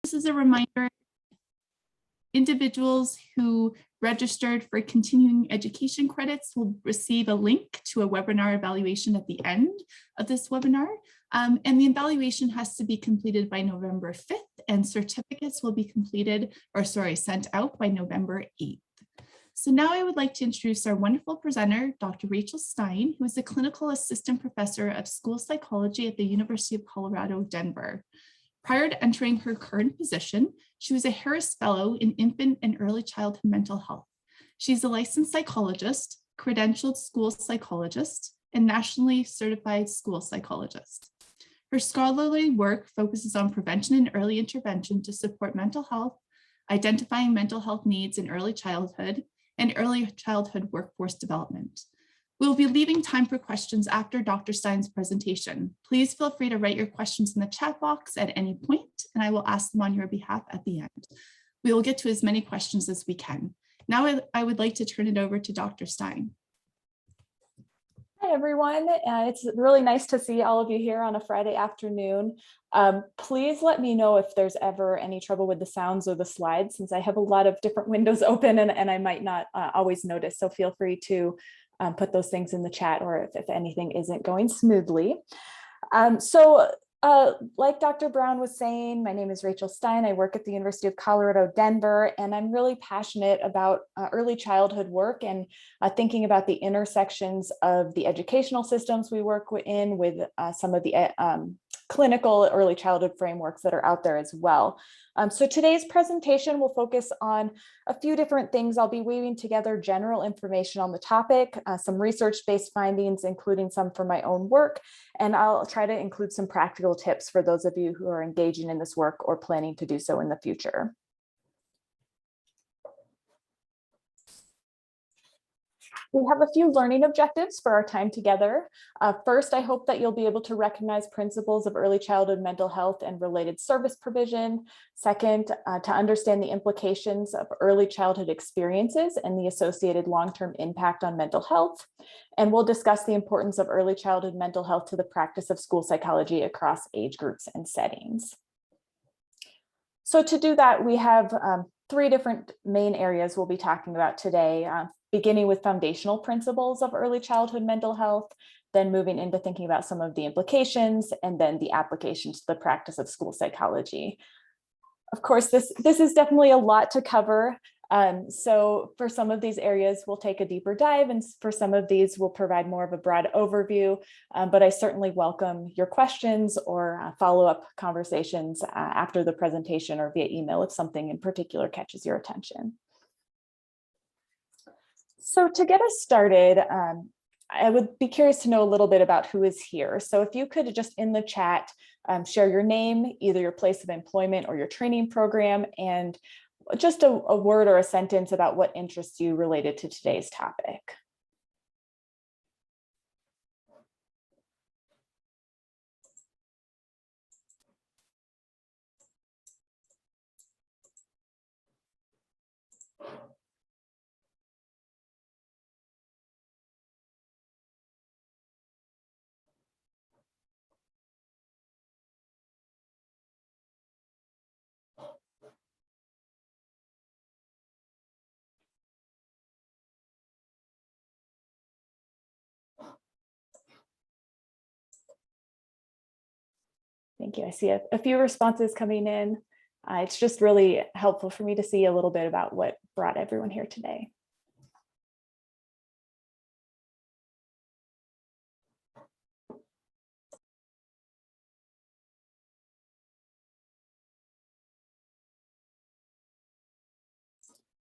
This is a reminder, individuals who registered for continuing education credits will receive a link to a webinar evaluation at the end of this webinar. And the evaluation has to be completed by November 5th, and certificates will be sent out by November 8th. So now I would like to introduce our wonderful presenter, Dr. Rachel Stein, who is a clinical assistant professor of school psychology at the University of Colorado, Denver. Prior to entering her current position, she was a Harris Fellow in Infant and Early Childhood Mental Health. She's a licensed psychologist, credentialed school psychologist, and nationally certified school psychologist. Her scholarly work focuses on prevention and early intervention to support mental health, identifying mental health needs in early childhood, and early childhood workforce development. We'll be leaving time for questions after Dr. Stein's presentation. Please feel free to write your questions in the chat box at any point, and I will ask them on your behalf at the end. We will get to as many questions as we can. Now I would like to turn it over to Dr. Stein. Hi, everyone. It's really nice to see all of you here on a Friday afternoon. Please let me know if there's ever any trouble with the sounds or the slides, since I have a lot of different windows open and I might not always notice. So feel free to put those things in the chat, or if anything isn't going smoothly. Like Dr. Brown was saying, my name is Rachel Stein. I work at the University of Colorado, Denver, and I'm really passionate about early childhood work and thinking about the intersections of the educational systems we work in with some of the clinical early childhood frameworks that are out there as well. So today's presentation will focus on a few different things. I'll be weaving together general information on the topic, some research-based findings, including some from my own work, and I'll try to include some practical tips for those of you who are engaging in this work or planning to do so in the future. We have a few learning objectives for our time together. First, I hope that you'll be able to recognize principles of early childhood mental health and related service provision. Second, to understand the implications of early childhood experiences and the associated long-term impact on mental health. And we'll discuss the importance of early childhood mental health to the practice of school psychology across age groups and settings. So to do that, we have three different main areas we'll be talking about today. Beginning with foundational principles of early childhood mental health, then moving into thinking about some of the implications, and then the applications to the practice of school psychology. Of course, this is definitely a lot to cover. So for some of these areas, we'll take a deeper dive, and for some of these, we'll provide more of a broad overview, but I certainly welcome your questions or follow-up conversations after the presentation or via email if something in particular catches your attention. So to get us started, I would be curious to know a little bit about who is here. So if you could just in the chat share your name, either your place of employment or your training program, and just a word or a sentence about what interests you related to today's topic. Thank you. I see a few responses coming in. It's just really helpful for me to see a little bit about what brought everyone here today.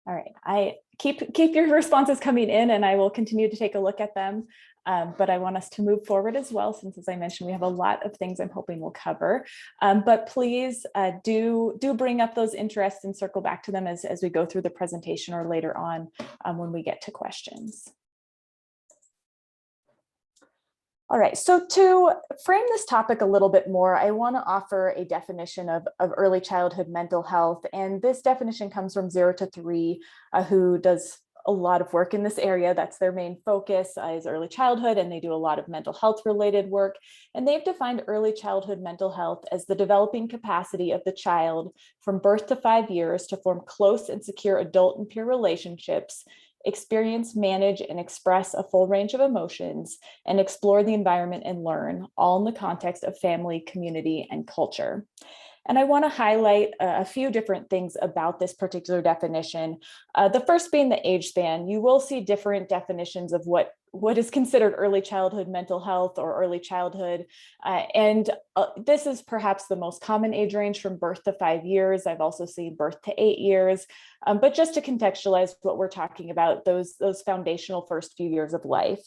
All right, I keep your responses coming in, and I will continue to take a look at them. But I want us to move forward as well, since, as I mentioned, we have a lot of things I'm hoping we'll cover. But please do bring up those interests and circle back to them as we go through the presentation or later on when we get to questions. All right, so to frame this topic a little bit more, I want to offer a definition of early childhood mental health. And this definition comes from 0 to 3, who does a lot of work in this area. That's their main focus is early childhood, and they do a lot of mental health related work. And they've defined early childhood mental health as the developing capacity of the child from birth to 5 years to form close and secure adult and peer relationships, experience, manage, and express a full range of emotions, and explore the environment and learn, all in the context of family, community, and culture. And I want to highlight a few different things about this particular definition. The first being the age span. You will see different definitions of what is considered early childhood mental health or early childhood. This is perhaps the most common age range, from birth to 5 years. I've also seen birth to 8 years. But just to contextualize what we're talking about, those foundational first few years of life.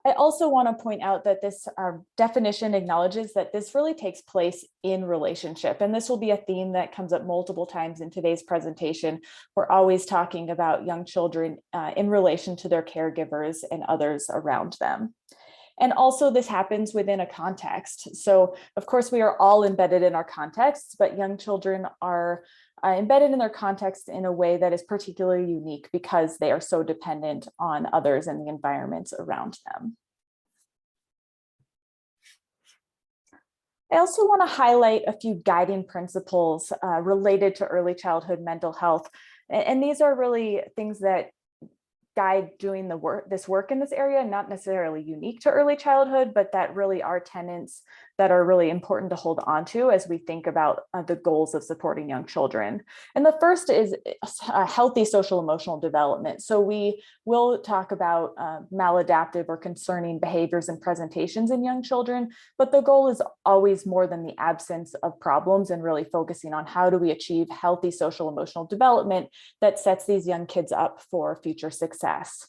I also want to point out that this definition acknowledges that this really takes place in relationship. And this will be a theme that comes up multiple times in today's presentation. We're always talking about young children in relation to their caregivers and others around them. And also this happens within a context. So of course we are all embedded in our contexts, but young children are embedded in their context in a way that is particularly unique because they are so dependent on others and the environments around them. I also want to highlight a few guiding principles related to early childhood mental health. And these are really things that guide doing this work in this area, not necessarily unique to early childhood, but that really are tenets that are really important to hold on to as we think about the goals of supporting young children. And the first is a healthy social emotional development. So we will talk about maladaptive or concerning behaviors and presentations in young children, but the goal is always more than the absence of problems, and really focusing on how do we achieve healthy social emotional development that sets these young kids up for future success.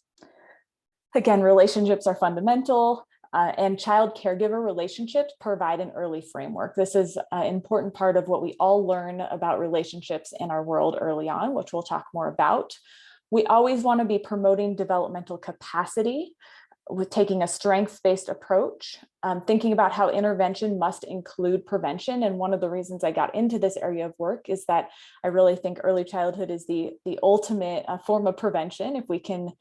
Again, relationships are fundamental. And child caregiver relationships provide an early framework. This is an important part of what we all learn about relationships in our world early on, which we'll talk more about. We always want to be promoting developmental capacity with taking a strengths-based approach, thinking about how intervention must include prevention. And one of the reasons I got into this area of work is that I really think early childhood is the ultimate form of prevention. If we can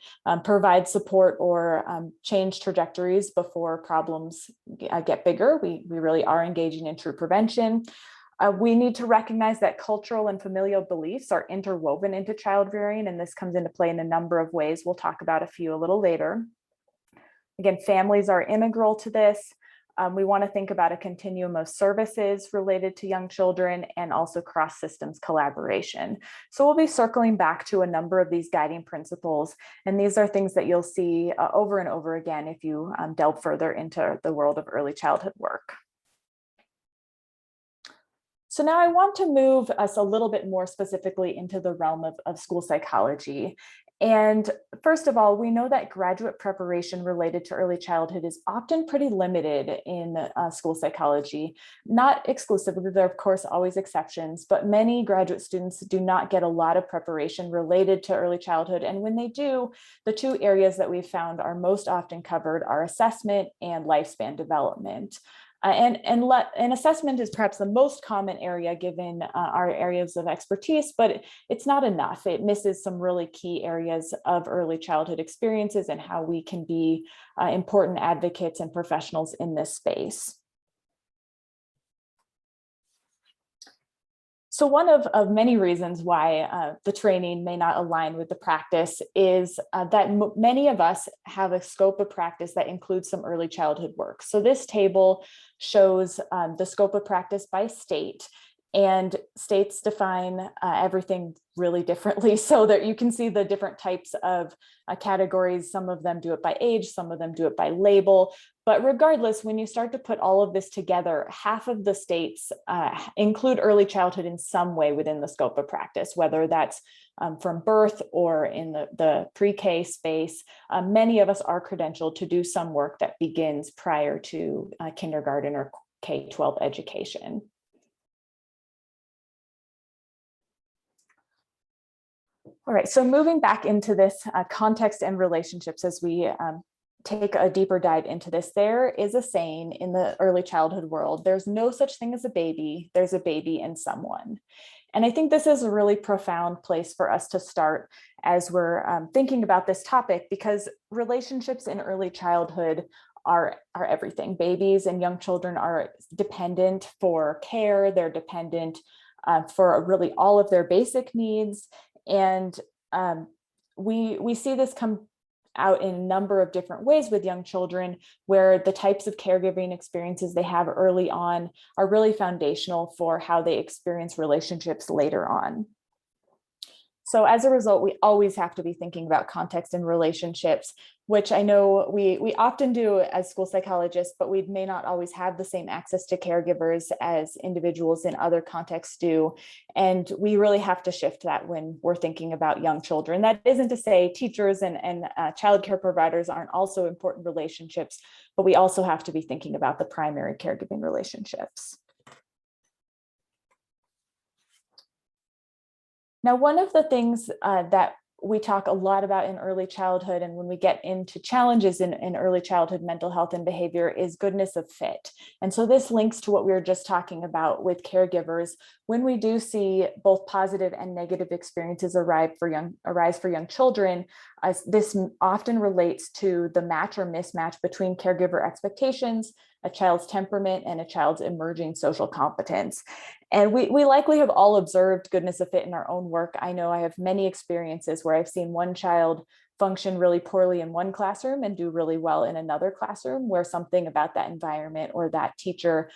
provide support or change trajectories before problems get bigger, we really are engaging in true prevention. We need to recognize that cultural and familial beliefs are interwoven into child rearing, and this comes into play in a number of ways. We'll talk about a few a little later. Again, families are integral to this. We want to think about a continuum of services related to young children and also cross-systems collaboration. So we'll be circling back to a number of these guiding principles, and these are things that you'll see over and over again if you delve further into the world of early childhood work. So now I want to move us a little bit more specifically into the realm of school psychology. And first of all, we know that graduate preparation related to early childhood is often pretty limited in school psychology. Not exclusively, there are of course always exceptions, but many graduate students do not get a lot of preparation related to early childhood. And when they do, the two areas that we've found are most often covered are assessment and lifespan development. And assessment is perhaps the most common area given our areas of expertise, but it's not enough. It misses some really key areas of early childhood experiences and how we can be important advocates and professionals in this space. So one of many reasons why the training may not align with the practice is that many of us have a scope of practice that includes some early childhood work. So this table shows the scope of practice by state, and states define everything really differently so that you can see the different types of categories. Some of them do it by age, some of them do it by label. But regardless, when you start to put all of this together, half of the states include early childhood in some way within the scope of practice, whether that's from birth or in the pre-K space. Many of us are credentialed to do some work that begins prior to kindergarten or K-12 education. All right, so moving back into this context and relationships as we take a deeper dive into this, there is a saying in the early childhood world: there's no such thing as a baby, there's a baby in someone. And I think this is a really profound place for us to start as we're thinking about this topic, because relationships in early childhood are everything. Babies and young children are dependent for care, they're dependent for really all of their basic needs. And we see this come out in a number of different ways with young children, where the types of caregiving experiences they have early on are really foundational for how they experience relationships later on. So as a result, we always have to be thinking about context and relationships, which I know we often do as school psychologists, but we may not always have the same access to caregivers as individuals in other contexts do. And we really have to shift that when we're thinking about young children. That isn't to say teachers and childcare providers aren't also important relationships, but we also have to be thinking about the primary caregiving relationships. Now, one of the things that we talk a lot about in early childhood, and when we get into challenges in early childhood mental health and behavior, is goodness of fit. And so this links to what we were just talking about with caregivers. When we do see both positive and negative experiences arise for young children, this often relates to the match or mismatch between caregiver expectations, a child's temperament, and a child's emerging social competence. And we likely have all observed goodness of fit in our own work. I know I have many experiences where I've seen one child function really poorly in one classroom and do really well in another classroom, where something about that environment or that teacher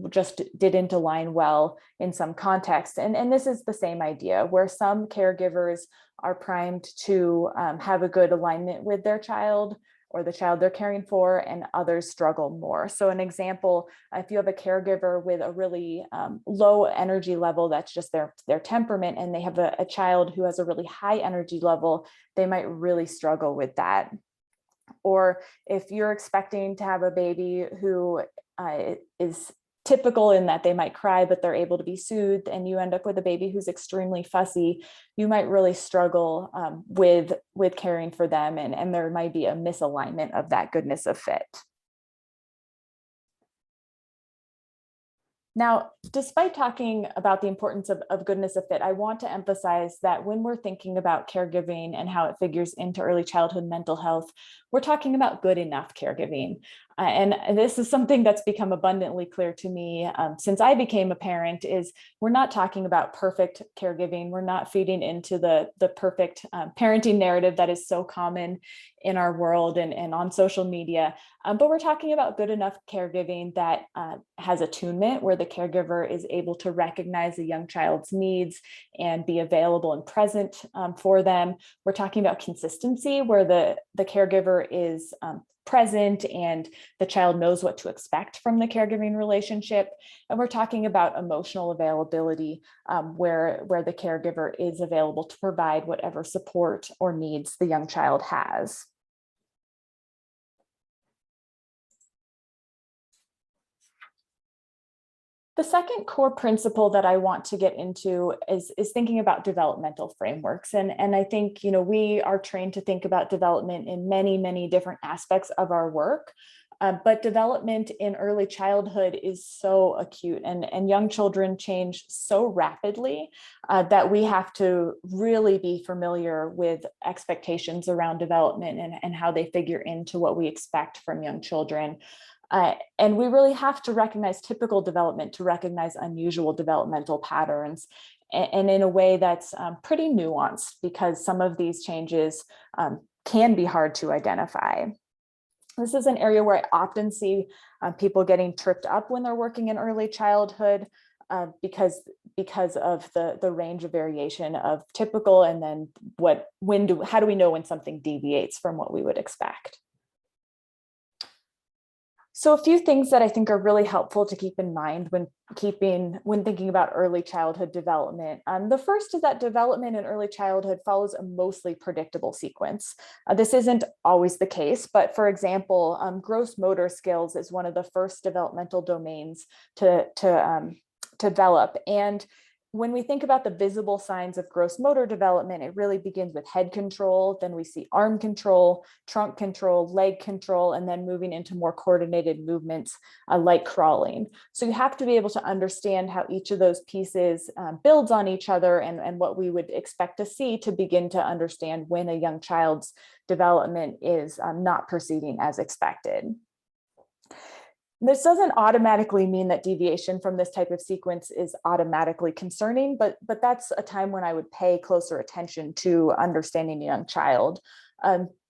just didn't align well in some context. And this is the same idea, where some caregivers are primed to have a good alignment with their child or the child they're caring for, and others struggle more. So an example, if you have a caregiver with a really low energy level, that's just their temperament, and they have a child who has a really high energy level, they might really struggle with that. Or if you're expecting to have a baby who is typical in that they might cry, but they're able to be soothed, and you end up with a baby who's extremely fussy, you might really struggle with caring for them, and there might be a misalignment of that goodness of fit. Now, despite talking about the importance of goodness of fit, I want to emphasize that when we're thinking about caregiving and how it figures into early childhood mental health, we're talking about good enough caregiving. And this is something that's become abundantly clear to me since I became a parent, is we're not talking about perfect caregiving. We're not feeding into the perfect parenting narrative that is so common in our world and on social media. But we're talking about good enough caregiving that has attunement, where the caregiver is able to recognize the young child's needs and be available and present for them. We're talking about consistency, where the caregiver is present and the child knows what to expect from the caregiving relationship. And we're talking about emotional availability, where the caregiver is available to provide whatever support or needs the young child has. The second core principle that I want to get into is thinking about developmental frameworks. And I think, we are trained to think about development in many, many different aspects of our work. But development in early childhood is so acute, and young children change so rapidly that we have to really be familiar with expectations around development and how they figure into what we expect from young children. And we really have to recognize typical development to recognize unusual developmental patterns, and in a way that's pretty nuanced, because some of these changes can be hard to identify. This is an area where I often see people getting tripped up when they're working in early childhood because of the range of variation of typical, and then how do we know when something deviates from what we would expect? So a few things that I think are really helpful to keep in mind when thinking about early childhood development. The first is that development in early childhood follows a mostly predictable sequence. This isn't always the case, but for example, gross motor skills is one of the first developmental domains to develop. And When we think about the visible signs of gross motor development, it really begins with head control. Then we see arm control, trunk control, leg control, and then moving into more coordinated movements like crawling. So you have to be able to understand how each of those pieces builds on each other, and what we would expect to see to begin to understand when a young child's development is not proceeding as expected. This doesn't automatically mean that deviation from this type of sequence is automatically concerning, but that's a time when I would pay closer attention to understanding a young child.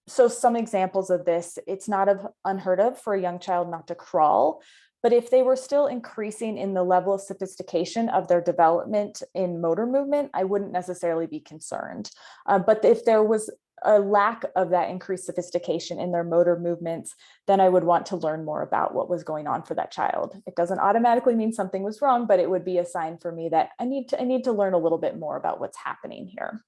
So some examples of this: it's not unheard of for a young child not to crawl, but if they were still increasing in the level of sophistication of their development in motor movement, I wouldn't necessarily be concerned. But if there was a lack of that increased sophistication in their motor movements, then I would want to learn more about what was going on for that child. It doesn't automatically mean something was wrong, but it would be a sign for me that I need to learn a little bit more about what's happening here.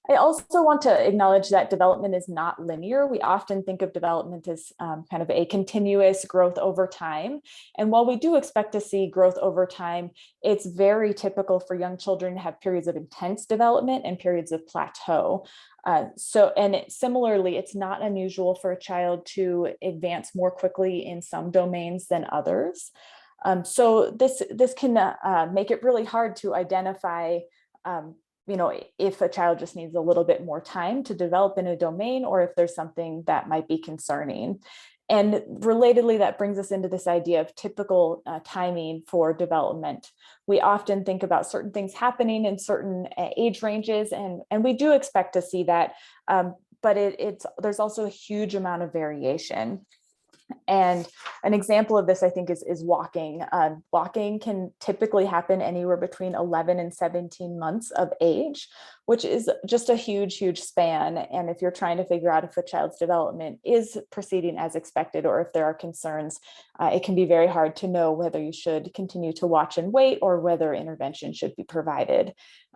I also want to acknowledge that development is not linear. We often think of development as kind of a continuous growth over time. And while we do expect to see growth over time, it's very typical for young children to have periods of intense development and periods of plateau. Similarly, it's not unusual for a child to advance more quickly in some domains than others. So this can make it really hard to identify if a child just needs a little bit more time to develop in a domain, or if there's something that might be concerning. And relatedly, that brings us into this idea of typical timing for development. We often think about certain things happening in certain age ranges, and we do expect to see that, but there's also a huge amount of variation. And an example of this, I think, is walking. Walking can typically happen anywhere between 11 and 17 months of age, which is just a huge, huge span. And if you're trying to figure out if a child's development is proceeding as expected, or if there are concerns, it can be very hard to know whether you should continue to watch and wait, or whether intervention should be provided.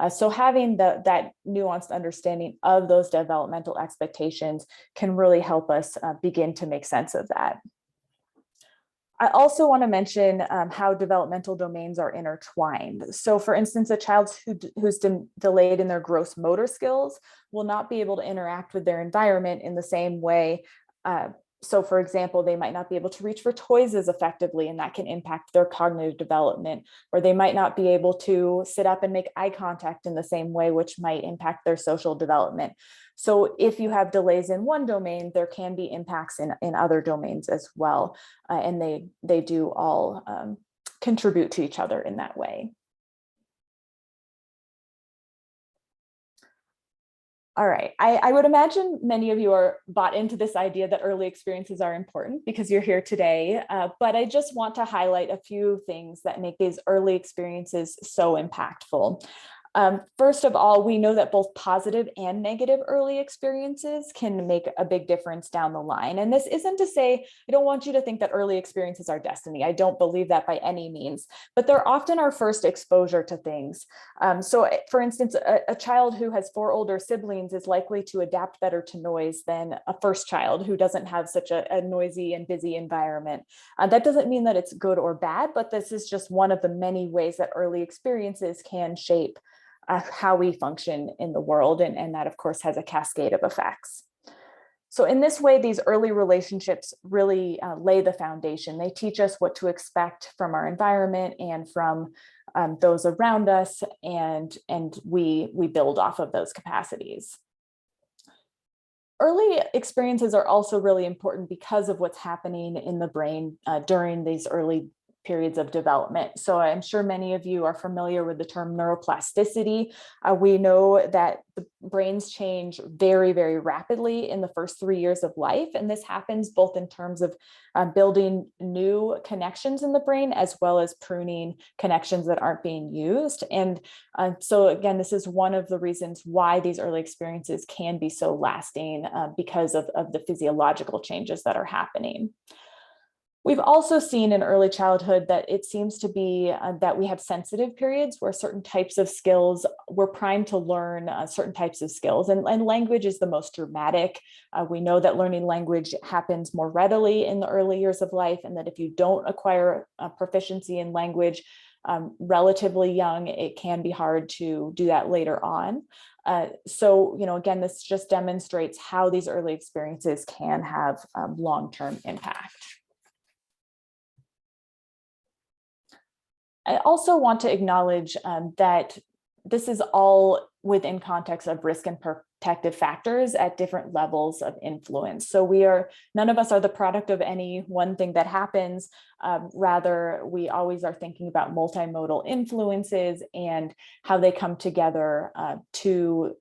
So having that nuanced understanding of those developmental expectations can really help us begin to make sense of that. I also want to mention how developmental domains are intertwined. So for instance, a child who's delayed in their gross motor skills will not be able to interact with their environment in the same way. So for example, they might not be able to reach for toys as effectively, and that can impact their cognitive development, or they might not be able to sit up and make eye contact in the same way, which might impact their social development. So if you have delays in one domain, there can be impacts in other domains as well. And they do all contribute to each other in that way. All right, I would imagine many of you are bought into this idea that early experiences are important because you're here today, but I just want to highlight a few things that make these early experiences so impactful. First of all, we know that both positive and negative early experiences can make a big difference down the line. And this isn't to say, I don't want you to think that early experiences are destiny. I don't believe that by any means, but they're often our first exposure to things. So for instance, a child who has 4 older siblings is likely to adapt better to noise than a first child who doesn't have such a noisy and busy environment. That doesn't mean that it's good or bad, but this is just one of the many ways that early experiences can shape how we function in the world. And that, of course, has a cascade of effects. So in this way, these early relationships really lay the foundation. They teach us what to expect from our environment and from those around us, and we build off of those capacities. Early experiences are also really important because of what's happening in the brain during these early periods of development. So I'm sure many of you are familiar with the term neuroplasticity. We know that the brains change very, very rapidly in the first 3 years of life. And this happens both in terms of building new connections in the brain, as well as pruning connections that aren't being used. And so again, this is one of the reasons why these early experiences can be so lasting, because of the physiological changes that are happening. We've also seen in early childhood that it seems to be that we have sensitive periods where certain types of skills, we're primed to learn certain types of skills, and language is the most dramatic. We know that learning language happens more readily in the early years of life, and that if you don't acquire proficiency in language relatively young, it can be hard to do that later on. So, again, this just demonstrates how these early experiences can have long-term impact. I also want to acknowledge that this is all within context of risk and protective factors at different levels of influence. So none of us are the product of any one thing that happens. Rather, we always are thinking about multimodal influences and how they come together to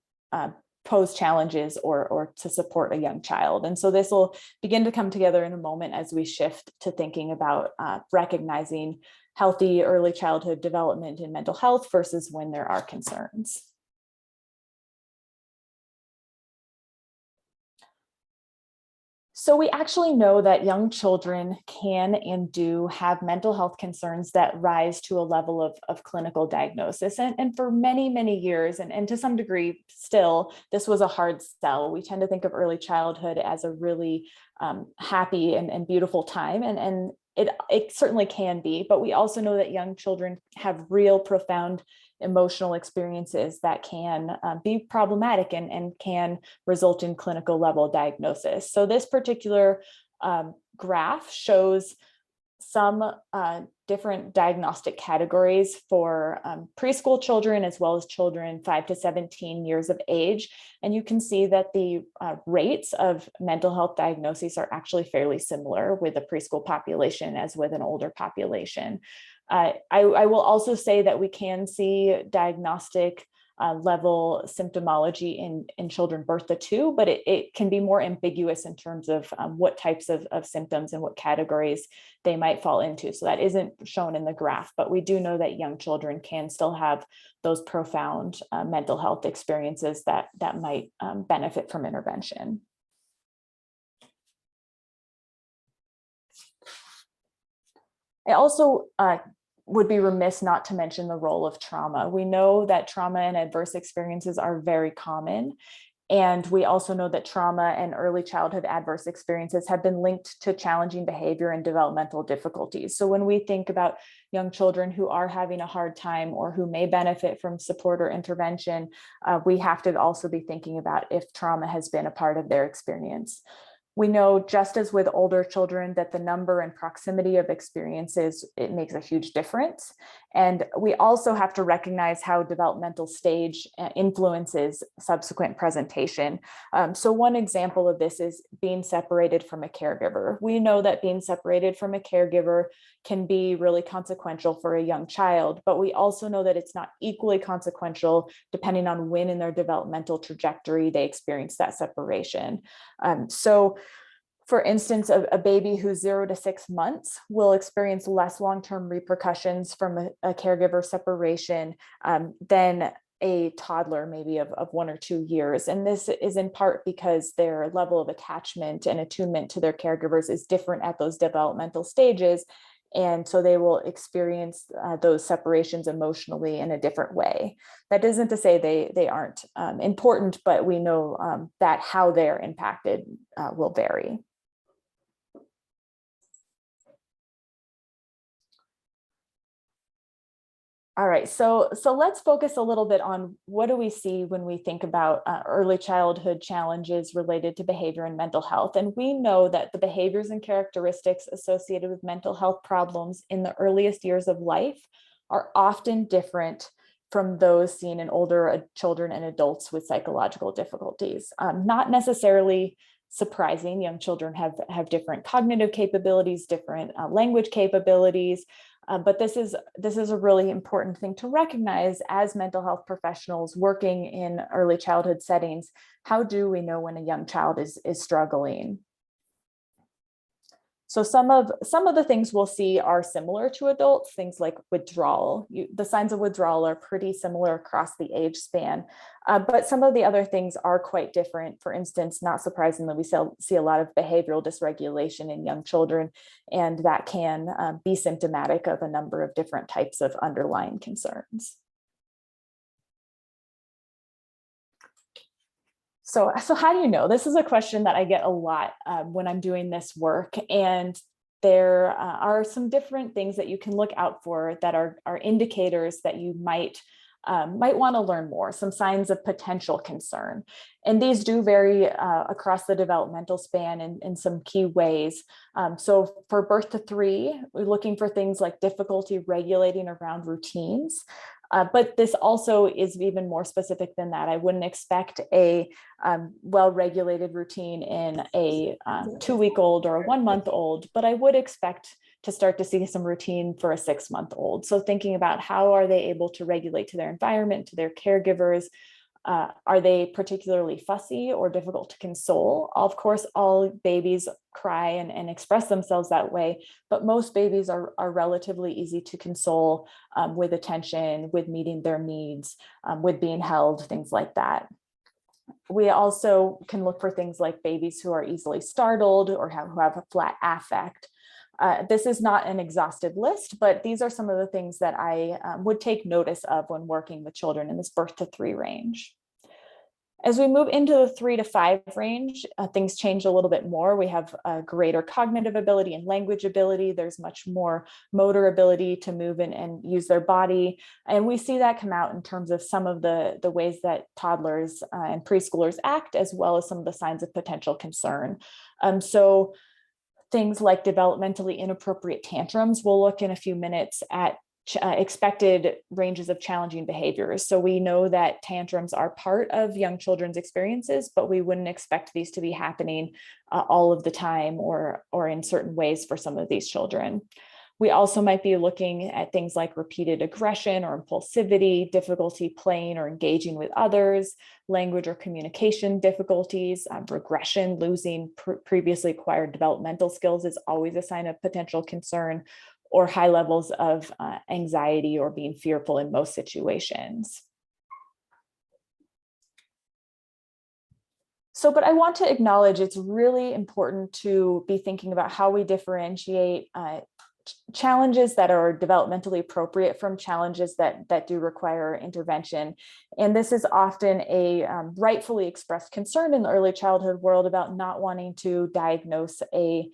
pose challenges or to support a young child. And so this will begin to come together in a moment as we shift to thinking about recognizing healthy early childhood development in mental health versus when there are concerns. So we actually know that young children can and do have mental health concerns that rise to a level of clinical diagnosis. And for many, many years, and to some degree still, this was a hard sell. We tend to think of early childhood as a really happy and beautiful time. And it certainly can be, but we also know that young children have real profound emotional experiences that can be problematic and can result in clinical level diagnosis. So this particular graph shows some different diagnostic categories for preschool children as well as children 5 to 17 years of age. And you can see that the rates of mental health diagnoses are actually fairly similar with the preschool population as with an older population. I will also say that we can see diagnostic level symptomology in children birth to 2, but it can be more ambiguous in terms of what types of symptoms and what categories they might fall into. So that isn't shown in the graph, but we do know that young children can still have those profound mental health experiences that might benefit from intervention. I also would be remiss not to mention the role of trauma. We know that trauma and adverse experiences are very common. And we also know that trauma and early childhood adverse experiences have been linked to challenging behavior and developmental difficulties. So when we think about young children who are having a hard time or who may benefit from support or intervention, we have to also be thinking about if trauma has been a part of their experience. We know, just as with older children, that the number and proximity of experiences, it makes a huge difference. And we also have to recognize how developmental stage influences subsequent presentation. So one example of this is being separated from a caregiver. We know that being separated from a caregiver can be really consequential for a young child, but we also know that it's not equally consequential depending on when in their developmental trajectory they experience that separation. So for instance, a baby who's 0 to 6 months will experience less long-term repercussions from a caregiver separation than a toddler maybe of 1 or 2 years. And this is in part because their level of attachment and attunement to their caregivers is different at those developmental stages. And so they will experience those separations emotionally in a different way. That isn't to say they aren't important, but we know that how they're impacted will vary. All right, so let's focus a little bit on what do we see when we think about early childhood challenges related to behavior and mental health. And we know that the behaviors and characteristics associated with mental health problems in the earliest years of life are often different from those seen in older children and adults with psychological difficulties. Not necessarily surprising. Young children have different cognitive capabilities, different language capabilities. But this is a really important thing to recognize as mental health professionals working in early childhood settings. How do we know when a young child is struggling? So some of the things we'll see are similar to adults, things like withdrawal. The signs of withdrawal are pretty similar across the age span, but some of the other things are quite different. For instance, not surprisingly, we see a lot of behavioral dysregulation in young children, and that can be symptomatic of a number of different types of underlying concerns. So how do you know? This is a question that I get a lot when I'm doing this work. And there are some different things that you can look out for that are indicators that you might want to learn more, some signs of potential concern. And these do vary across the developmental span in some key ways. So for birth to 3, we're looking for things like difficulty regulating around routines. But this also is even more specific than that. I wouldn't expect a well-regulated routine in a 2-week-old or a 1-month-old, but I would expect to start to see some routine for a 6-month-old. So thinking about how are they able to regulate to their environment, to their caregivers. Are they particularly fussy or difficult to console? Of course, all babies cry and express themselves that way, but most babies are relatively easy to console with attention, with meeting their needs, with being held, things like that. We also can look for things like babies who are easily startled or who have a flat affect. This is not an exhaustive list, but these are some of the things that I would take notice of when working with children in this birth to 3 range. As we move into the 3 to 5 range, things change a little bit more. We have greater cognitive ability and language ability. There's much more motor ability to move and use their body. And we see that come out in terms of some of the ways that toddlers and preschoolers act, as well as some of the signs of potential concern. So things like developmentally inappropriate tantrums, we'll look in a few minutes at expected ranges of challenging behaviors. So we know that tantrums are part of young children's experiences, but we wouldn't expect these to be happening all of the time or in certain ways for some of these children. We also might be looking at things like repeated aggression or impulsivity, difficulty playing or engaging with others, language or communication difficulties, regression, losing previously acquired developmental skills is always a sign of potential concern, or high levels of anxiety or being fearful in most situations. So, but I want to acknowledge it's really important to be thinking about how we differentiate challenges that are developmentally appropriate from challenges that do require intervention. And this is often a rightfully expressed concern in the early childhood world about not wanting to diagnose a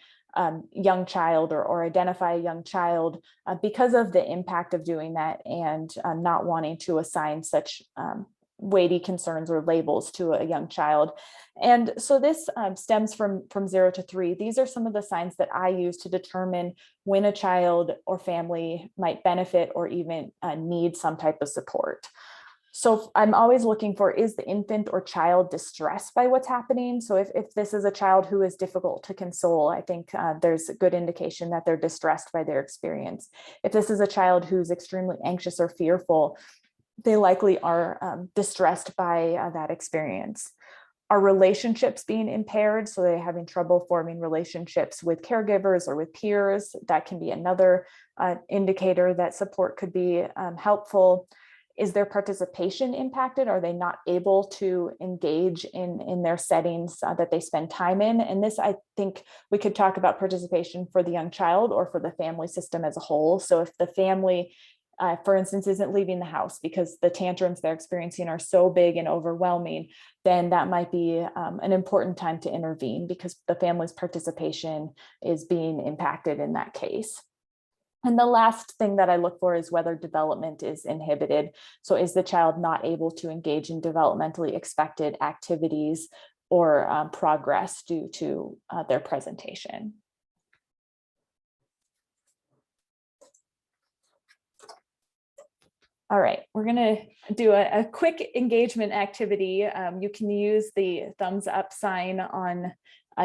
young child or identify a young child because of the impact of doing that and not wanting to assign such weighty concerns or labels to a young child. And so this stems from 0 to 3. These are some of the signs that I use to determine when a child or family might benefit or even need some type of support. So I'm always looking for, is the infant or child distressed by what's happening? So if this is a child who is difficult to console, I think there's a good indication that they're distressed by their experience. If this is a child who's extremely anxious or fearful, they likely are distressed by that experience. Are relationships being impaired? So they're having trouble forming relationships with caregivers or with peers. That can be another indicator that support could be helpful. Is their participation impacted? Are they not able to engage in their settings that they spend time in? And this, I think we could talk about participation for the young child or for the family system as a whole. So if the family, for instance, isn't leaving the house because the tantrums they're experiencing are so big and overwhelming, then that might be an important time to intervene because the family's participation is being impacted in that case. And the last thing that I look for is whether development is inhibited. So is the child not able to engage in developmentally expected activities or progress due to their presentation? All right, we're gonna do a quick engagement activity. You can use the thumbs up sign on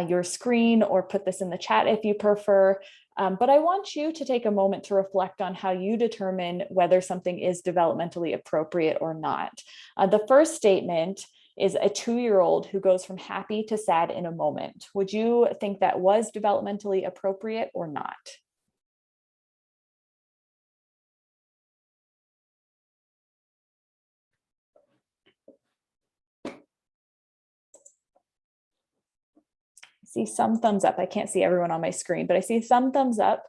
your screen or put this in the chat if you prefer. But I want you to take a moment to reflect on how you determine whether something is developmentally appropriate or not. The first statement is a 2-year-old who goes from happy to sad in a moment. Would you think that was developmentally appropriate or not? See some thumbs up. I can't see everyone on my screen, but I see some thumbs up.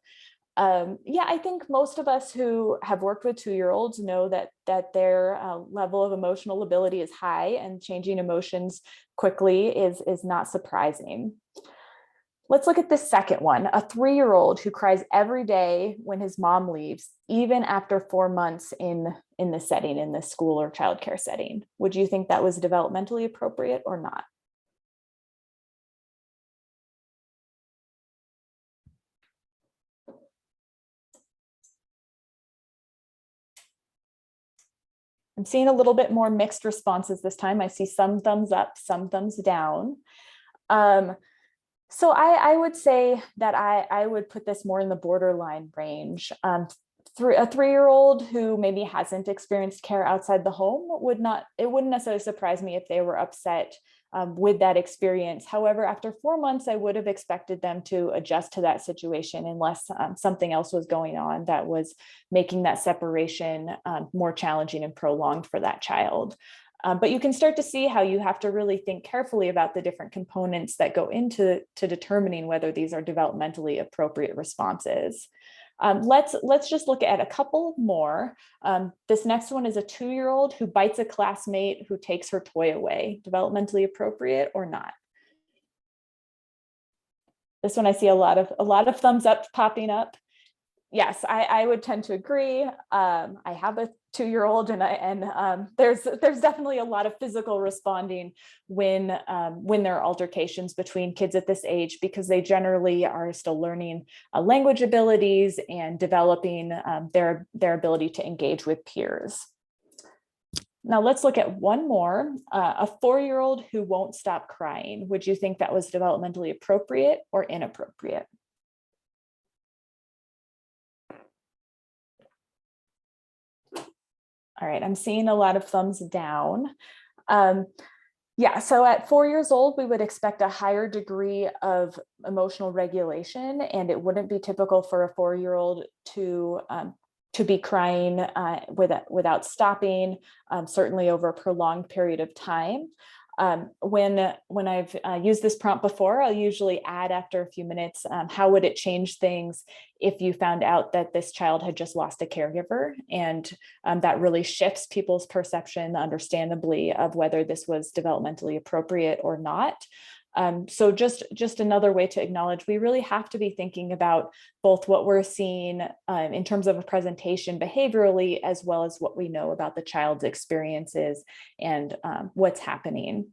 Yeah, I think most of us who have worked with 2-year-olds know that their level of emotional ability is high, and changing emotions quickly is not surprising. Let's look at the second one, a 3-year-old who cries every day when his mom leaves, even after 4 months in the setting, in the school or childcare setting. Would you think that was developmentally appropriate or not? I'm seeing a little bit more mixed responses this time. I see some thumbs up, some thumbs down. So I would say that I would put this more in the borderline range. A 3-year-old who maybe hasn't experienced care outside the home it wouldn't necessarily surprise me if they were upset with that experience. However, after 4 months, I would have expected them to adjust to that situation unless something else was going on that was making that separation more challenging and prolonged for that child. But you can start to see how you have to really think carefully about the different components that go into determining whether these are developmentally appropriate responses. Let's just look at a couple more. This next one is a 2-year-old who bites a classmate who takes her toy away. Developmentally appropriate or not? This one I see a lot of thumbs up popping up. Yes, I would tend to agree. I have a 2-year-old, and there's definitely a lot of physical responding when there are altercations between kids at this age, because they generally are still learning language abilities and developing their ability to engage with peers. Now let's look at one more, a 4-year-old who won't stop crying. Would you think that was developmentally appropriate or inappropriate? All right, I'm seeing a lot of thumbs down. Yeah, so at 4 years old, we would expect a higher degree of emotional regulation, and it wouldn't be typical for a 4-year-old to be crying without stopping, certainly over a prolonged period of time. When I've used this prompt before, I'll usually add after a few minutes, how would it change things if you found out that this child had just lost a caregiver? And that really shifts people's perception, understandably, of whether this was developmentally appropriate or not. So just another way to acknowledge, we really have to be thinking about both what we're seeing in terms of a presentation behaviorally, as well as what we know about the child's experiences and what's happening.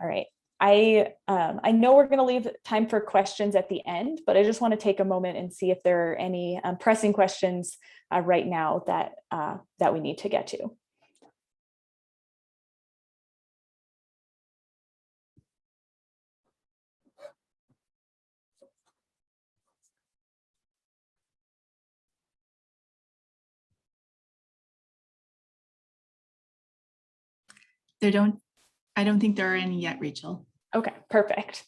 All right. I know we're going to leave time for questions at the end, but I just want to take a moment and see if there are any pressing questions right now that we need to get to. I don't think there are any yet, Rachel. Okay, perfect.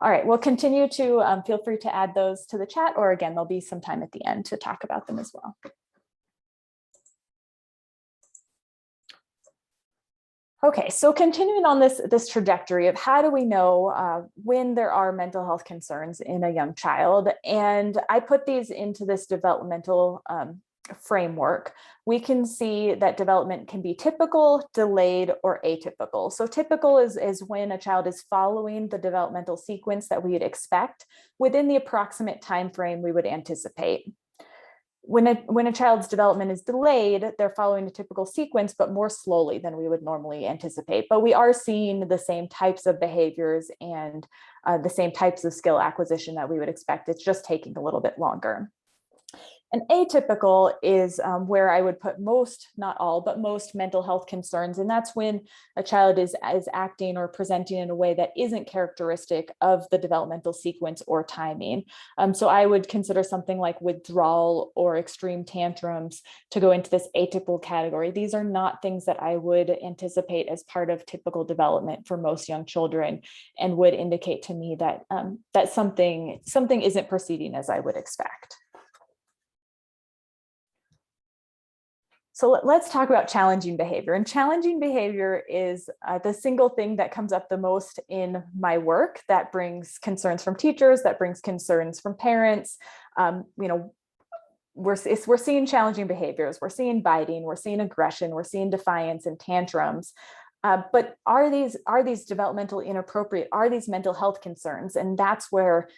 All right, we'll continue to feel free to add those to the chat, or again, there'll be some time at the end to talk about them as well. Okay, so continuing on this trajectory of how do we know when there are mental health concerns in a young child, and I put these into this developmental framework. We can see that development can be typical, delayed, or atypical. So typical is when a child is following the developmental sequence that we'd expect within the approximate time frame we would anticipate. When a child's development is delayed, they're following a typical sequence, but more slowly than we would normally anticipate. But we are seeing the same types of behaviors and the same types of skill acquisition that we would expect. It's just taking a little bit longer. And atypical is where I would put most, not all, but most mental health concerns. And that's when a child is acting or presenting in a way that isn't characteristic of the developmental sequence or timing. So I would consider something like withdrawal or extreme tantrums to go into this atypical category. These are not things that I would anticipate as part of typical development for most young children, and would indicate to me that, that something isn't proceeding as I would expect. So let's talk about challenging behavior. And challenging behavior is the single thing that comes up the most in my work that brings concerns from teachers, that brings concerns from parents. We're seeing challenging behaviors. We're seeing biting, we're seeing aggression, we're seeing defiance and tantrums. But are these developmentally inappropriate? Are these mental health concerns? And that's where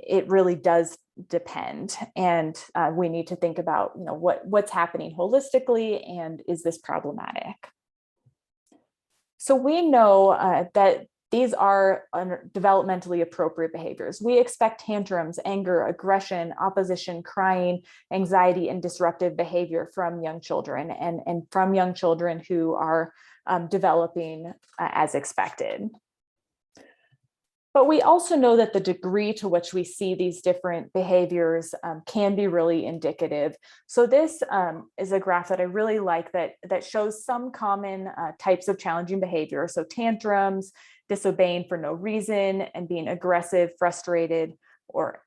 it really does depend. And we need to think about, what's happening holistically, and is this problematic? So we know that these are developmentally appropriate behaviors. We expect tantrums, anger, aggression, opposition, crying, anxiety, and disruptive behavior from young children, and from young children who are developing as expected. But we also know that the degree to which we see these different behaviors can be really indicative. So this is a graph that I really like that shows some common types of challenging behavior. So tantrums, disobeying for no reason, and being aggressive, frustrated, or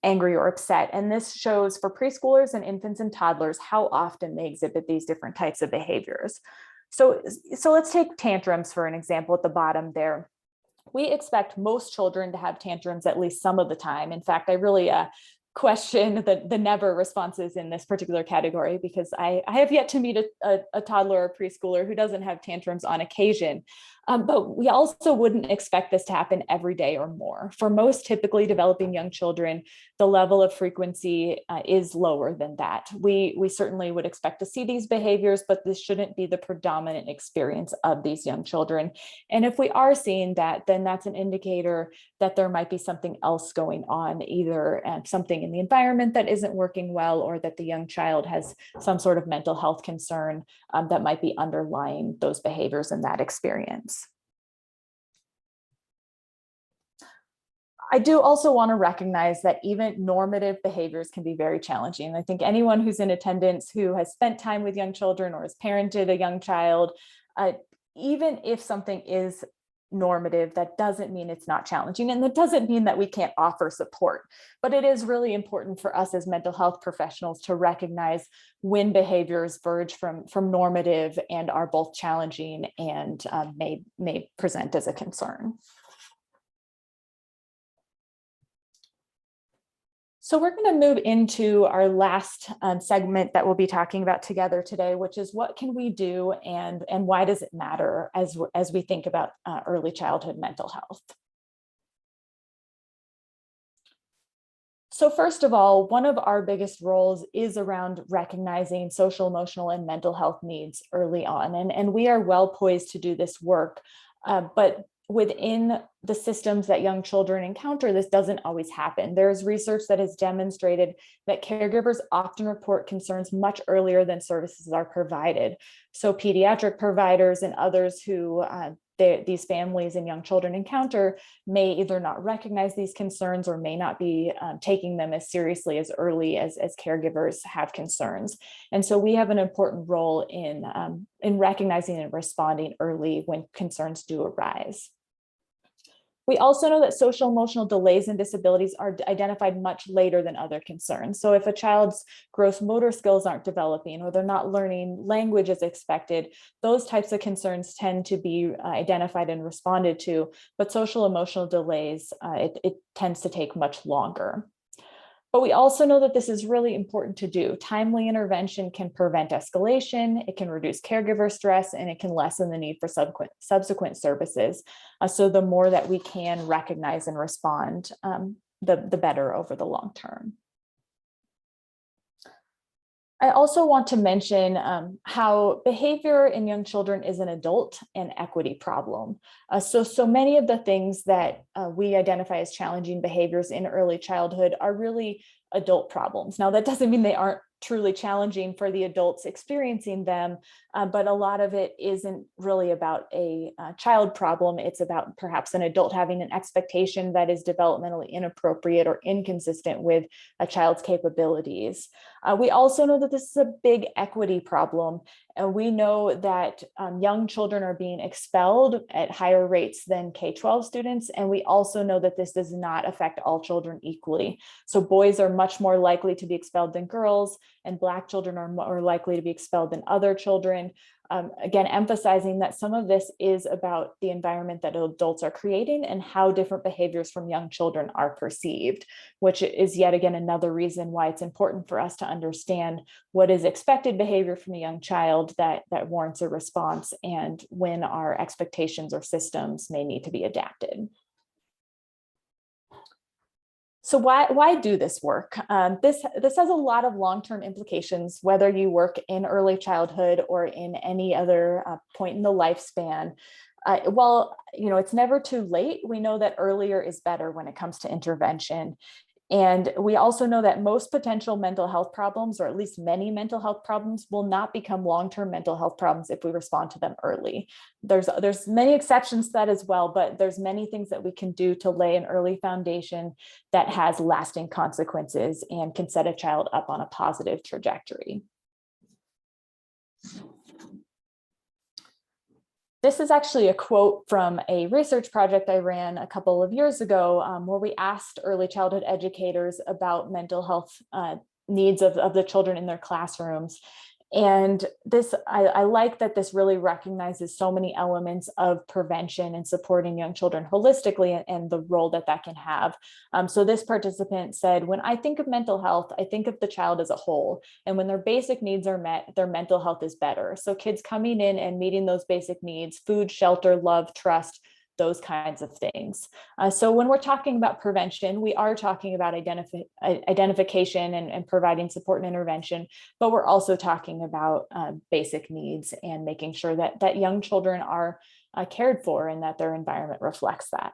angry or upset. And this shows for preschoolers and infants and toddlers how often they exhibit these different types of behaviors. So let's take tantrums for an example at the bottom there. We expect most children to have tantrums at least some of the time. In fact, I really question the never responses in this particular category, because I have yet to meet a toddler or preschooler who doesn't have tantrums on occasion. But we also wouldn't expect this to happen every day or more. For most typically developing young children, the level of frequency is lower than that. We certainly would expect to see these behaviors, but this shouldn't be the predominant experience of these young children. And if we are seeing that, then that's an indicator that there might be something else going on, either something in the environment that isn't working well, or that the young child has some sort of mental health concern that might be underlying those behaviors and that experience. I do also want to recognize that even normative behaviors can be very challenging. I think anyone who's in attendance who has spent time with young children or has parented a young child, even if something is normative, that doesn't mean it's not challenging. And that doesn't mean that we can't offer support. But it is really important for us as mental health professionals to recognize when behaviors verge from normative and are both challenging and may present as a concern. So we're going to move into our last segment that we'll be talking about together today, which is what can we do and why does it matter as we think about early childhood mental health. So first of all, one of our biggest roles is around recognizing social, emotional, and mental health needs early on. And we are well poised to do this work, but within the systems that young children encounter, this doesn't always happen. There's research that has demonstrated that caregivers often report concerns much earlier than services are provided. So pediatric providers and others who these families and young children encounter may either not recognize these concerns or may not be taking them as seriously as early as caregivers have concerns. And so we have an important role in recognizing and responding early when concerns do arise. We also know that social emotional delays and disabilities are identified much later than other concerns. So if a child's gross motor skills aren't developing or they're not learning language as expected, those types of concerns tend to be identified and responded to, but social emotional delays, it tends to take much longer. But we also know that this is really important to do. Timely intervention can prevent escalation, it can reduce caregiver stress, and it can lessen the need for subsequent services. So the more that we can recognize and respond, the better over the long term. I also want to mention how behavior in young children is an adult and equity problem. So many of the things that we identify as challenging behaviors in early childhood are really adult problems. Now, that doesn't mean they aren't truly challenging for the adults experiencing them, but a lot of it isn't really about a child problem. It's about perhaps an adult having an expectation that is developmentally inappropriate or inconsistent with a child's capabilities. We also know that this is a big equity problem. And we know that young children are being expelled at higher rates than K-12 students. And we also know that this does not affect all children equally. So boys are much more likely to be expelled than girls, and Black children are more likely to be expelled than other children. Again, emphasizing that some of this is about the environment that adults are creating and how different behaviors from young children are perceived, which is yet again another reason why it's important for us to understand what is expected behavior from a young child that warrants a response, and when our expectations or systems may need to be adapted. So why do this work? This has a lot of long-term implications, whether you work in early childhood or in any other point in the lifespan. Well, it's never too late. We know that earlier is better when it comes to intervention. And we also know that most potential mental health problems, or at least many mental health problems, will not become long-term mental health problems if we respond to them early. There's many exceptions to that as well, but there's many things that we can do to lay an early foundation that has lasting consequences and can set a child up on a positive trajectory. This is actually a quote from a research project I ran a couple of years ago, where we asked early childhood educators about mental health needs of the children in their classrooms. And this, I like that this really recognizes so many elements of prevention and supporting young children holistically, and the role that can have. So this participant said, when I think of mental health, I think of the child as a whole. And when their basic needs are met, their mental health is better. So kids coming in and meeting those basic needs, food, shelter, love, trust, those kinds of things. So when we're talking about prevention, we are talking about identification and providing support and intervention, but we're also talking about basic needs and making sure that young children are cared for and that their environment reflects that.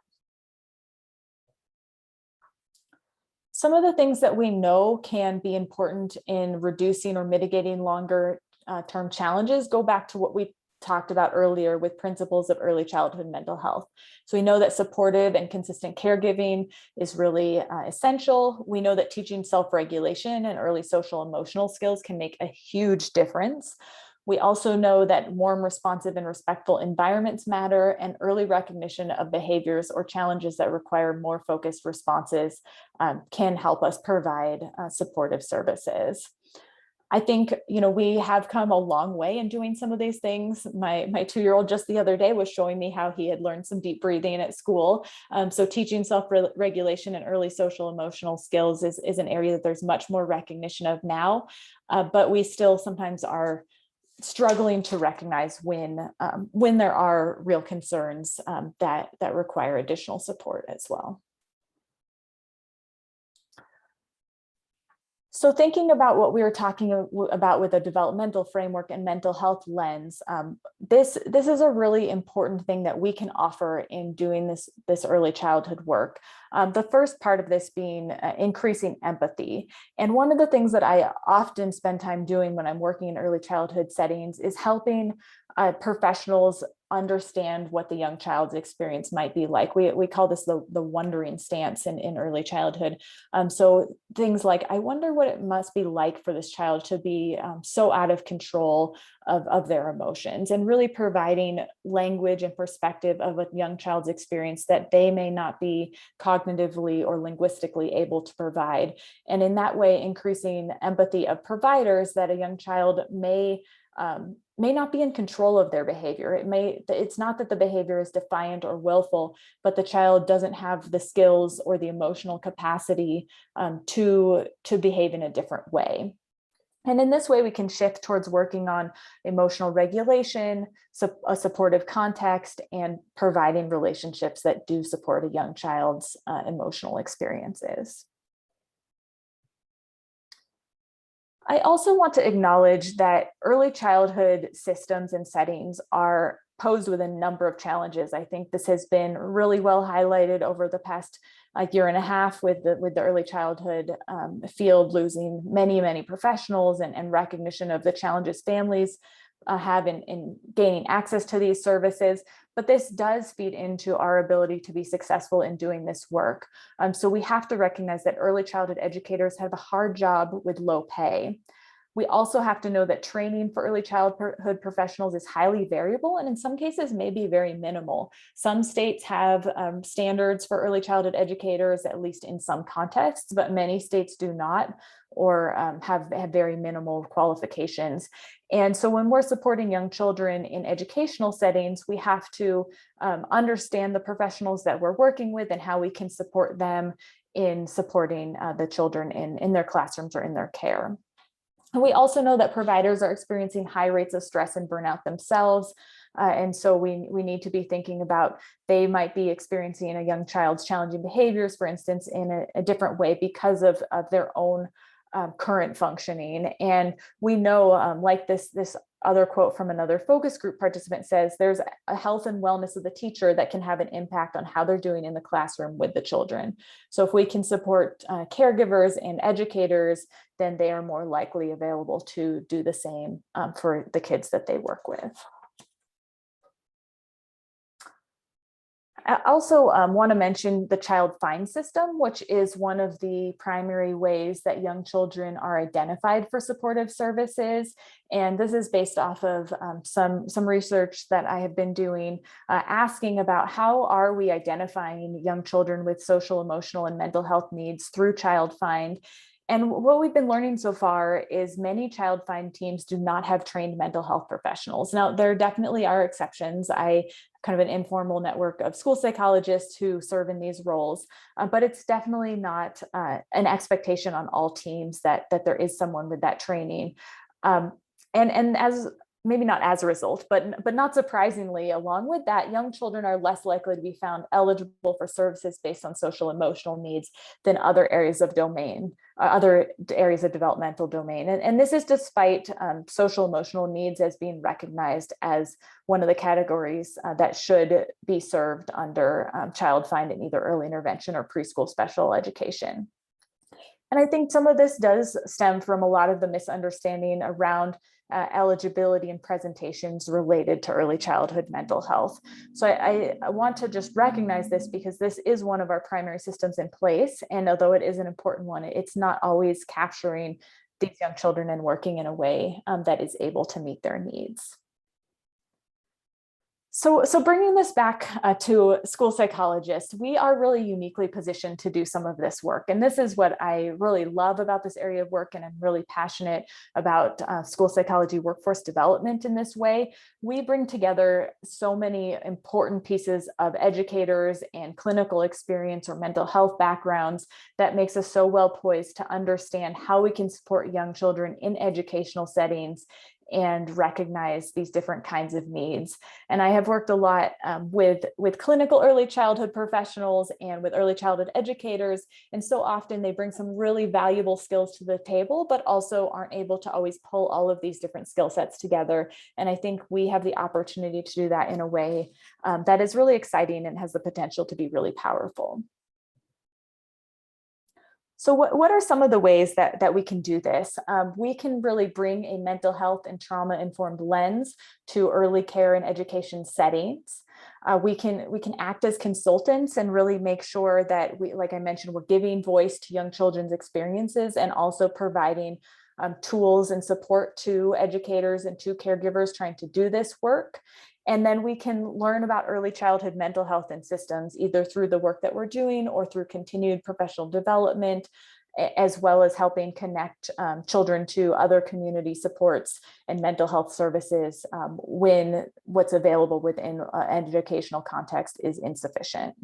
Some of the things that we know can be important in reducing or mitigating longer term challenges go back to what we talked about earlier with principles of early childhood mental health. So we know that supportive and consistent caregiving is really essential. We know that teaching self-regulation and early social emotional skills can make a huge difference. We also know that warm, responsive, and respectful environments matter, and early recognition of behaviors or challenges that require more focused responses can help us provide supportive services. I think, we have come a long way in doing some of these things. My 2-year-old just the other day was showing me how he had learned some deep breathing at school. So teaching self-regulation and early social emotional skills is an area that there's much more recognition of now, but we still sometimes are struggling to recognize when there are real concerns that require additional support as well. So thinking about what we were talking about with a developmental framework and mental health lens, this is a really important thing that we can offer in doing this early childhood work. The first part of this being increasing empathy. And one of the things that I often spend time doing when I'm working in early childhood settings is helping professionals understand what the young child's experience might be like. We call this the wondering stance in early childhood. So things like, I wonder what it must be like for this child to be so out of control of their emotions, and really providing language and perspective of a young child's experience that they may not be cognitively or linguistically able to provide. And in that way, increasing empathy of providers that a young child may not be in control of their behavior. It's not that the behavior is defiant or willful, but the child doesn't have the skills or the emotional capacity to behave in a different way. And in this way, we can shift towards working on emotional regulation, a supportive context, and providing relationships that do support a young child's emotional experiences. I also want to acknowledge that early childhood systems and settings are posed with a number of challenges. I think this has been really well highlighted over the past year and a half with the early childhood field losing many professionals, and recognition of the challenges families have in gaining access to these services. But this does feed into our ability to be successful in doing this work. So we have to recognize that early childhood educators have a hard job with low pay. We also have to know that training for early childhood professionals is highly variable and in some cases may be very minimal. Some states have standards for early childhood educators, at least in some contexts, but many states do not, or have very minimal qualifications. And so when we're supporting young children in educational settings, we have to understand the professionals that we're working with and how we can support them in supporting the children in their classrooms or in their care. And we also know that providers are experiencing high rates of stress and burnout themselves. And so we need to be thinking about, they might be experiencing a young child's challenging behaviors, for instance, in a different way because of their own current functioning. And we know, like this other quote from another focus group participant says, there's a health and wellness of the teacher that can have an impact on how they're doing in the classroom with the children. So if we can support caregivers and educators, then they are more likely available to do the same for the kids that they work with. I also want to mention the child find system, which is one of the primary ways that young children are identified for supportive services. And this is based off of some research that I have been doing, asking about how are we identifying young children with social, emotional, and mental health needs through Child Find. And what we've been learning so far is many Child Find teams do not have trained mental health professionals. Now, there definitely are exceptions. I kind of an informal network of school psychologists who serve in these roles, but it's definitely not an expectation on all teams that there is someone with that training. And as maybe not as a result, but not surprisingly, along with that, young children are less likely to be found eligible for services based on social emotional needs than other areas of domain, other areas of developmental domain. And this is despite social emotional needs as being recognized as one of the categories that should be served under Child Find in either early intervention or preschool special education. And I think some of this does stem from a lot of the misunderstanding around eligibility and presentations related to early childhood mental health. So I want to just recognize this because this is one of our primary systems in place. And although it is an important one, it's not always capturing these young children and working in a way that is able to meet their needs. So bringing this back to school psychologists, we are really uniquely positioned to do some of this work. And this is what I really love about this area of work. And I'm really passionate about school psychology workforce development in this way. We bring together so many important pieces of educators and clinical experience or mental health backgrounds that makes us so well poised to understand how we can support young children in educational settings and recognize these different kinds of needs. And I have worked a lot with clinical early childhood professionals and with early childhood educators. And so often they bring some really valuable skills to the table, but also aren't able to always pull all of these different skill sets together. And I think we have the opportunity to do that in a way that is really exciting and has the potential to be really powerful. So what are some of the ways that we can do this? We can really bring a mental health and trauma-informed lens to early care and education settings. We can act as consultants and really make sure that we, like I mentioned, we're giving voice to young children's experiences and also providing tools and support to educators and to caregivers trying to do this work. And then we can learn about early childhood mental health and systems, either through the work that we're doing or through continued professional development, as well as helping connect children to other community supports and mental health services when what's available within an educational context is insufficient.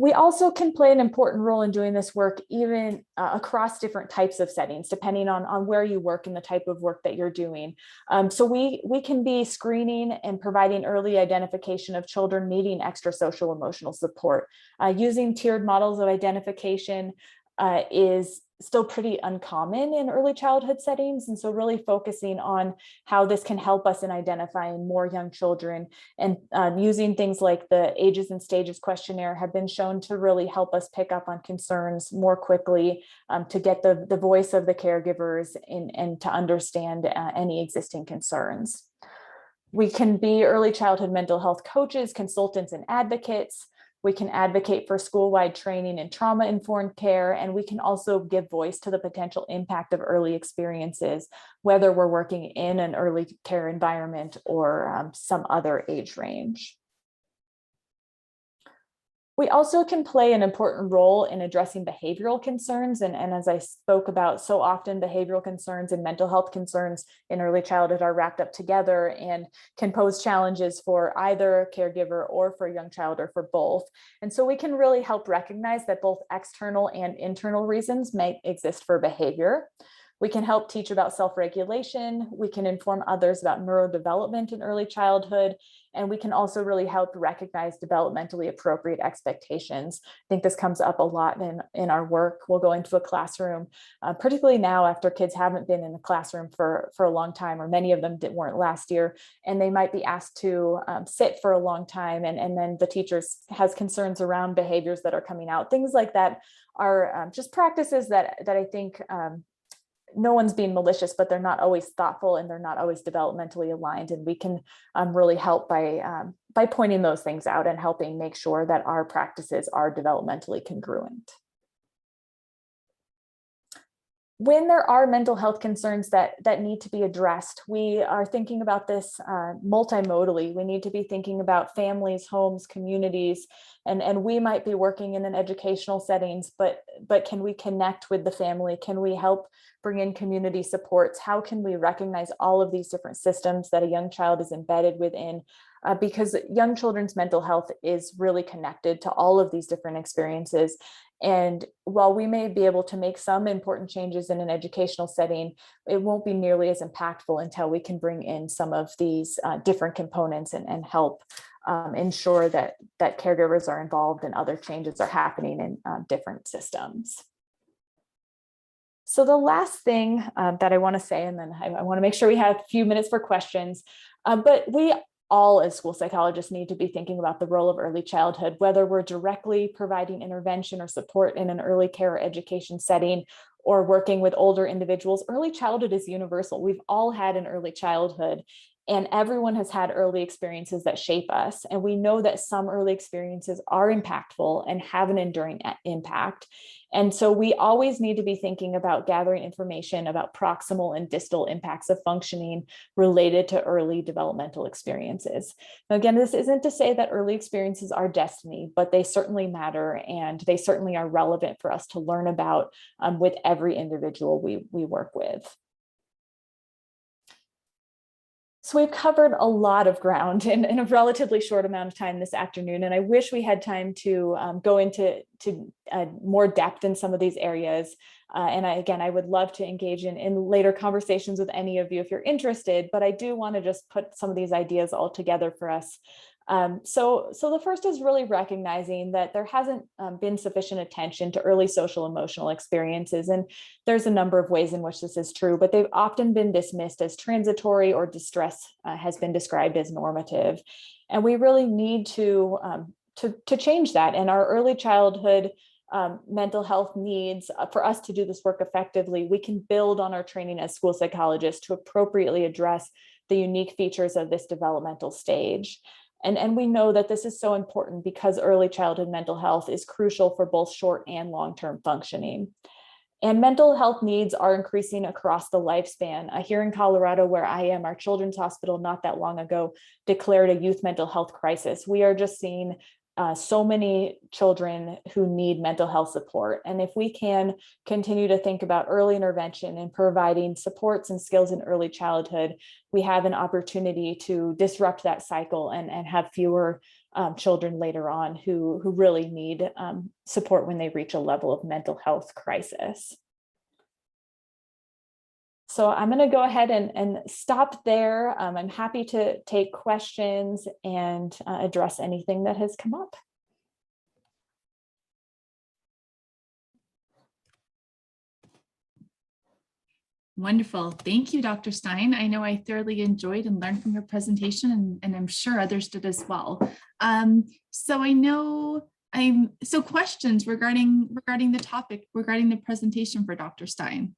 We also can play an important role in doing this work even across different types of settings, depending on where you work and the type of work that you're doing. So we can be screening and providing early identification of children needing extra social emotional support. Using tiered models of identification is still pretty uncommon in early childhood settings. And so really focusing on how this can help us in identifying more young children and using things like the ages and stages questionnaire have been shown to really help us pick up on concerns more quickly, to get the voice of the caregivers and to understand any existing concerns. We can be early childhood mental health coaches, consultants, and advocates. We can advocate for school-wide training in trauma-informed care, and we can also give voice to the potential impact of early experiences, whether we're working in an early care environment or some other age range. We also can play an important role in addressing behavioral concerns. And as I spoke about, so often behavioral concerns and mental health concerns in early childhood are wrapped up together and can pose challenges for either caregiver or for a young child or for both. And so we can really help recognize that both external and internal reasons may exist for behavior. We can help teach about self-regulation. We can inform others about neurodevelopment in early childhood. And we can also really help recognize developmentally appropriate expectations. I think this comes up a lot in our work. We'll go into a classroom, particularly now after kids haven't been in the classroom for a long time, or many of them weren't last year, and they might be asked to sit for a long time. And then the teacher has concerns around behaviors that are coming out. Things like that are just practices that I think no one's being malicious, but they're not always thoughtful and they're not always developmentally aligned. And we can really help by pointing those things out and helping make sure that our practices are developmentally congruent. When there are mental health concerns that need to be addressed, we are thinking about this multimodally. We need to be thinking about families, homes, communities, and we might be working in an educational settings, but can we connect with the family? Can we help bring in community supports? How can we recognize all of these different systems that a young child is embedded within? Because young children's mental health is really connected to all of these different experiences. And while we may be able to make some important changes in an educational setting, it won't be nearly as impactful until we can bring in some of these different components and help ensure that caregivers are involved and other changes are happening in different systems. So the last thing that I want to say, and then I want to make sure we have a few minutes for questions, but we all as school psychologists need to be thinking about the role of early childhood, whether we're directly providing intervention or support in an early care or education setting or working with older individuals. Early childhood is universal. We've all had an early childhood, and everyone has had early experiences that shape us. And we know that some early experiences are impactful and have an enduring impact. And so we always need to be thinking about gathering information about proximal and distal impacts of functioning related to early developmental experiences. Now, again, this isn't to say that early experiences are destiny, but they certainly matter and they certainly are relevant for us to learn about with every individual we work with. So we've covered a lot of ground in a relatively short amount of time this afternoon, and I wish we had time to go into more depth in some of these areas. And I would love to engage in later conversations with any of you if you're interested, but I do want to just put some of these ideas all together for us. So the first is really recognizing that there hasn't been sufficient attention to early social emotional experiences. And there's a number of ways in which this is true, but they've often been dismissed as transitory, or distress has been described as normative. And we really need to change that. And our early childhood mental health needs, for us to do this work effectively, we can build on our training as school psychologists to appropriately address the unique features of this developmental stage. And we know that this is so important because early childhood mental health is crucial for both short and long-term functioning. And mental health needs are increasing across the lifespan. Here in Colorado, where I am, our children's hospital not that long ago declared a youth mental health crisis. We are just seeing so many children who need mental health support. And if we can continue to think about early intervention and providing supports and skills in early childhood, we have an opportunity to disrupt that cycle and have fewer children later on who really need support when they reach a level of mental health crisis. So I'm going to go ahead and stop there. I'm happy to take questions and address anything that has come up. Wonderful. Thank you, Dr. Stein. I know I thoroughly enjoyed and learned from your presentation, and I'm sure others did as well. So questions regarding the topic, regarding the presentation for Dr. Stein.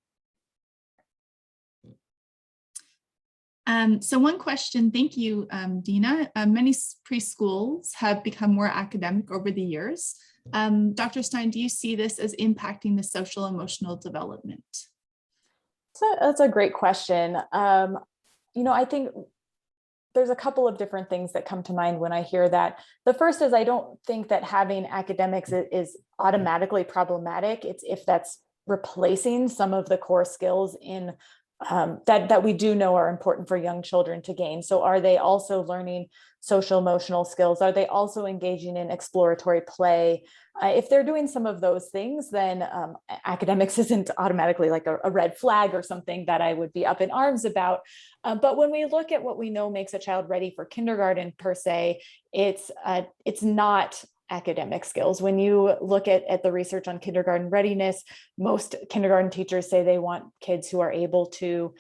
So one question, thank you, Dina. Many preschools have become more academic over the years. Dr. Stein, do you see this as impacting the social emotional development? So that's a great question. I think there's a couple of different things that come to mind when I hear that. The first is I don't think that having academics is automatically problematic. It's if that's replacing some of the core skills in that we do know are important for young children to gain. So are they also learning social emotional skills? Are they also engaging in exploratory play? If they're doing some of those things, then academics isn't automatically like a red flag or something that I would be up in arms about. But when we look at what we know makes a child ready for kindergarten per se, it's not academic skills. When you look at the research on kindergarten readiness, most kindergarten teachers say they want kids who are able to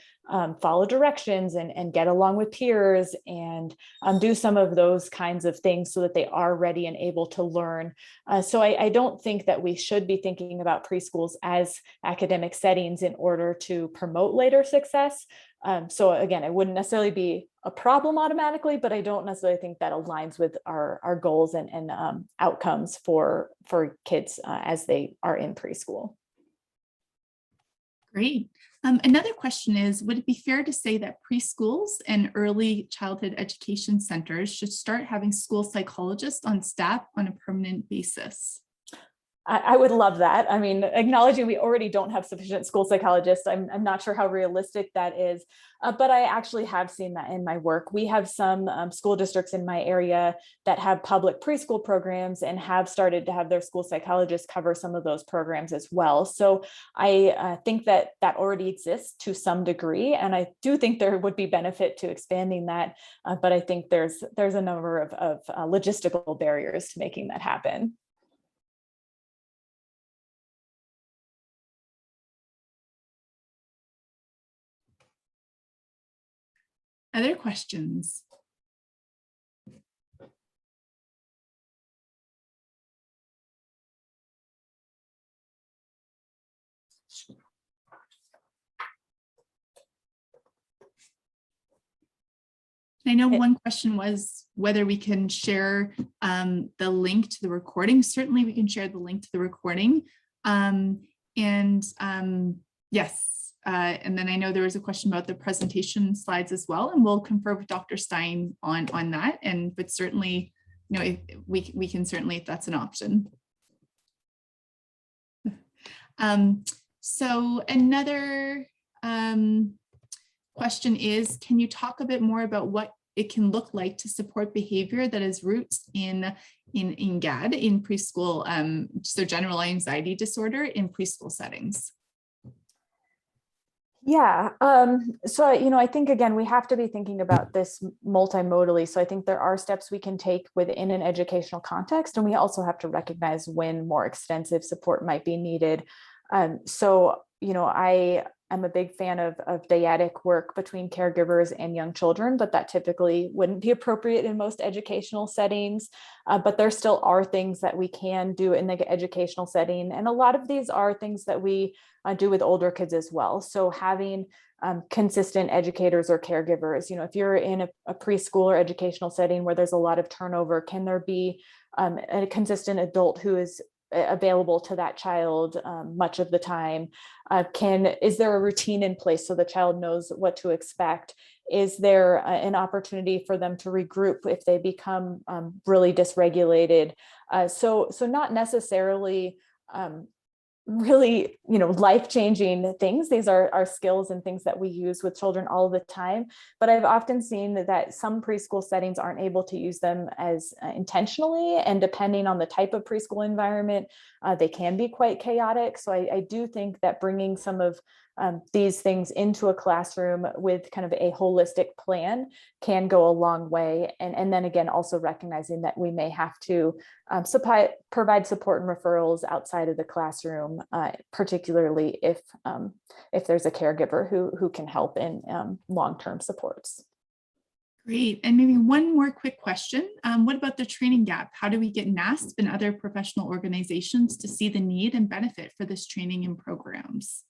follow directions and get along with peers and do some of those kinds of things so that they are ready and able to learn. So I don't think that we should be thinking about preschools as academic settings in order to promote later success. So again, it wouldn't necessarily be a problem automatically, but I don't necessarily think that aligns with our goals and outcomes for kids as they are in preschool. Great. Another question is, would it be fair to say that preschools and early childhood education centers should start having school psychologists on staff on a permanent basis? I would love that. I mean, acknowledging we already don't have sufficient school psychologists, I'm not sure how realistic that is, but I actually have seen that in my work. We have some school districts in my area that have public preschool programs and have started to have their school psychologists cover some of those programs as well. So I think that already exists to some degree, and I do think there would be benefit to expanding that, but I think there's a number of logistical barriers to making that happen. Other questions? I know one question was whether we can share the link to the recording. Certainly we can share the link to the recording. Yes. And then I know there was a question about the presentation slides as well, and we'll confer with Dr. Stein on that. But certainly, we can certainly, if that's an option. So another question is, can you talk a bit more about what it can look like to support behavior that has roots in GAD in preschool, so general anxiety disorder in preschool settings? Yeah. So, I think, again, we have to be thinking about this multimodally. So I think there are steps we can take within an educational context, and we also have to recognize when more extensive support might be needed. I'm a big fan of dyadic work between caregivers and young children, but that typically wouldn't be appropriate in most educational settings. But there still are things that we can do in the educational setting. And a lot of these are things that we do with older kids as well. So having consistent educators or caregivers, if you're in a preschool or educational setting where there's a lot of turnover, can there be a consistent adult who is available to that child much of the time? Is there a routine in place so the child knows what to expect? Is there an opportunity for them to regroup if they become really dysregulated? So not necessarily really, life-changing things. These are skills and things that we use with children all the time. But I've often seen that some preschool settings aren't able to use them as intentionally. And depending on the type of preschool environment, they can be quite chaotic. So I do think that bringing some of these things into a classroom with kind of a holistic plan can go a long way. And then again, also recognizing that we may have to provide support and referrals outside of the classroom, particularly if there's a caregiver who can help in long-term supports. Great. And maybe one more quick question. What about the training gap? How do we get NASP and other professional organizations to see the need and benefit for this training and programs?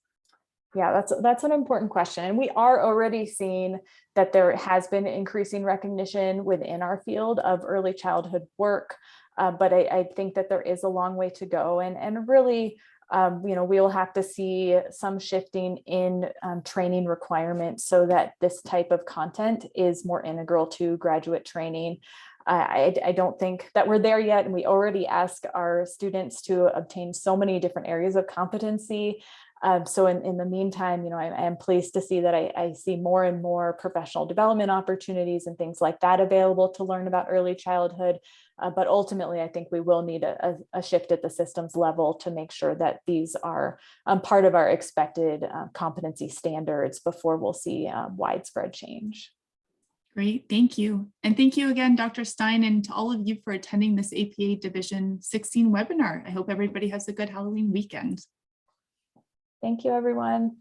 Yeah, that's an important question. And we are already seeing that there has been increasing recognition within our field of early childhood work. But I think that there is a long way to go. And really, we'll have to see some shifting in training requirements so that this type of content is more integral to graduate training. I don't think that we're there yet. And we already ask our students to obtain so many different areas of competency. So in the meantime, I am pleased to see that I see more and more professional development opportunities and things like that available to learn about early childhood. But ultimately, I think we will need a shift at the systems level to make sure that these are part of our expected competency standards before we'll see widespread change. Great, thank you. And thank you again, Dr. Stein, and to all of you for attending this APA Division 16 webinar. I hope everybody has a good Halloween weekend. Thank you, everyone.